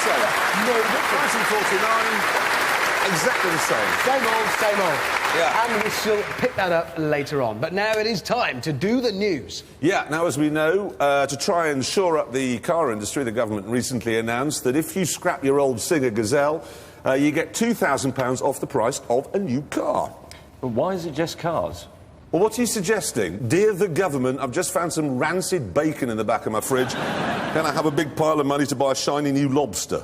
same. No, 1949. Exactly the same. Same old, same old. Yeah. And we shall pick that up later on. But now it is time to do the news. Yeah, now, as we know, to try and shore up the car industry, the government recently announced that if you scrap your old Singer Gazelle, you get £2,000 off the price of a new car. But why is it just cars? Well, what are you suggesting? Dear the government, I've just found some rancid bacon in the back of my fridge. Can I have a big pile of money to buy a shiny new lobster?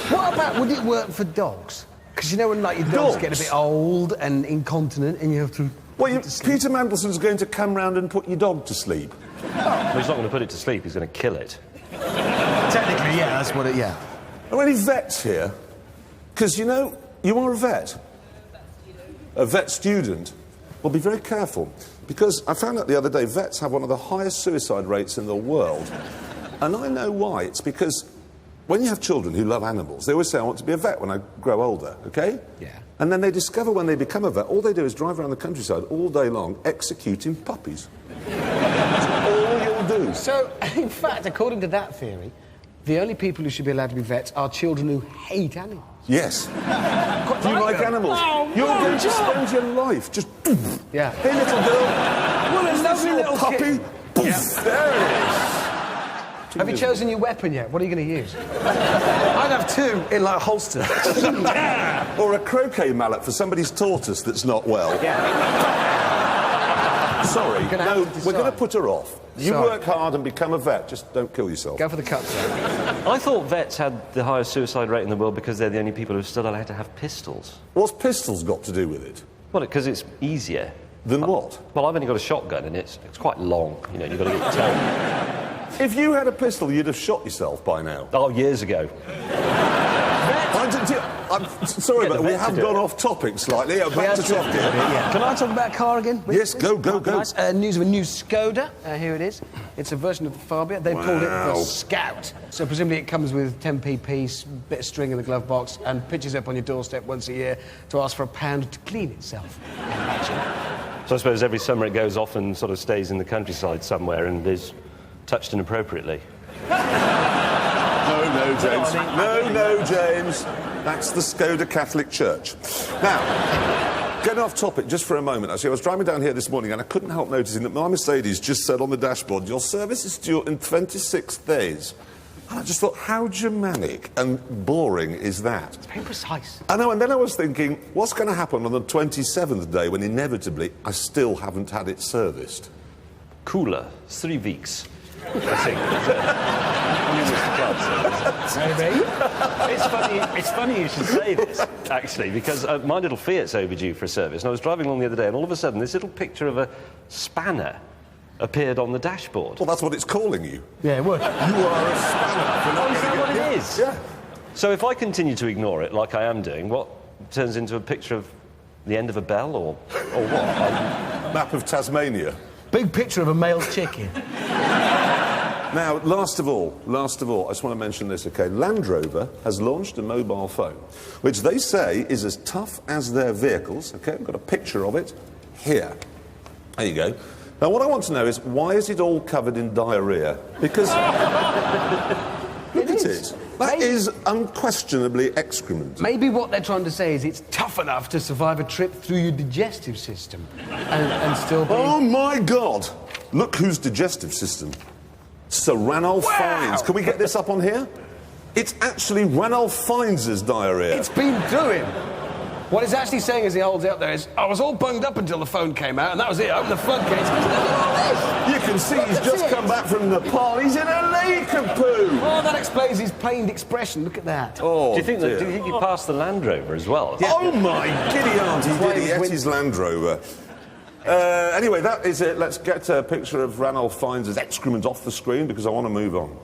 What about, would it work for dogs? Because you know when, like, your dogs get a bit old and incontinent and you have to... Well, Peter Mandelson's going to come round and put your dog to sleep. Well, he's not going to put it to sleep, he's going to kill it. Technically, yeah, that's what it... yeah. Are there any vets here? Because, you know, you are a vet. A vet student. Well, be very careful, because I found out the other day vets have one of the highest suicide rates in the world. And I know why. It's because when you have children who love animals, they always say, I want to be a vet when I grow older, OK? Yeah. And then they discover when they become a vet, all they do is drive around the countryside all day long executing puppies. That's all you'll do. So, in fact, according to that theory, the only people who should be allowed to be vets are children who hate animals. Yes. Do you like animals? Oh, You're going to spend your life just... Yeah. Hey, little girl. Well, a lovely little puppy. kid. Yeah. There it is. Have you chosen your weapon yet? What are you going to use? I'd have two in, like, a holster. Or a croquet mallet for somebody's tortoise that's not well. Yeah. Sorry, no, we're going to put her off. You Sorry. work hard and become a vet, just don't kill yourself. Go for the cut, sir. I thought vets had the highest suicide rate in the world because they're the only people who are still allowed to have pistols. What's pistols got to do with it? Well, because it's easier. Than what? Well, I've only got a shotgun and it's quite long, you know, you've got to get towed. If you had a pistol, you'd have shot yourself by now. Oh, years ago. I'm sorry, but we have gone off topic slightly. Back to topic here. Yeah. Can I talk about a car again? Yes, go. Nice. News of a new Skoda. Here it is. It's a version of the Fabia. They've called it the Scout. So presumably it comes with 10p piece, bit of string in the glove box, and pitches up on your doorstep once a year to ask for £1 to clean itself. So I suppose every summer it goes off and sort of stays in the countryside somewhere and is touched inappropriately. No, James. No, James. That's the Skoda Catholic Church. Now, getting off topic just for a moment, actually, I was driving down here this morning and I couldn't help noticing that my Mercedes just said on the dashboard, your service is due in 26 days. And I just thought, how Germanic and boring is that? It's very precise. I know, and then I was thinking, what's going to happen on the 27th day when inevitably I still haven't had it serviced? Cooler, 3 weeks. I think. Maybe. It's funny you should say this, actually, because my little Fiat's overdue for a service, and I was driving along the other day, and all of a sudden this little picture of a spanner appeared on the dashboard. Well, that's what it's calling you. Yeah, it would. You are a spanner for not Is that what it is? Yeah. So if I continue to ignore it, like I am doing, what turns into a picture of the end of a bell, or what? Map of Tasmania. Big picture of a male chicken. Now, last of all, I just want to mention this, OK? Land Rover has launched a mobile phone, which they say is as tough as their vehicles, OK? I've got a picture of it here. There you go. Now, what I want to know is, why is it all covered in diarrhea? Because... look at it. That is unquestionably excrement. Maybe what they're trying to say is it's tough enough to survive a trip through your digestive system and still be... Oh, my God! Look whose digestive system. Sir Ranulph Fiennes. Can we get this up on here? It's actually Ranulph Fiennes' diarrhea. It's been through him. What he's actually saying as he holds it up there is, I was all bunged up until the phone came out, and that was it. I opened the floodgates. Look at all this. You can see he's just come back from Nepal. He's in a lake of poo. Oh, that explains his pained expression. Look at that. Oh, do you think you passed the Land Rover as well? Yeah. Oh, my giddy aunt, he did. He ate his Land Rover. Anyway, that is it. Let's get a picture of Ranulph Fiennes' excrement off the screen, because I want to move on.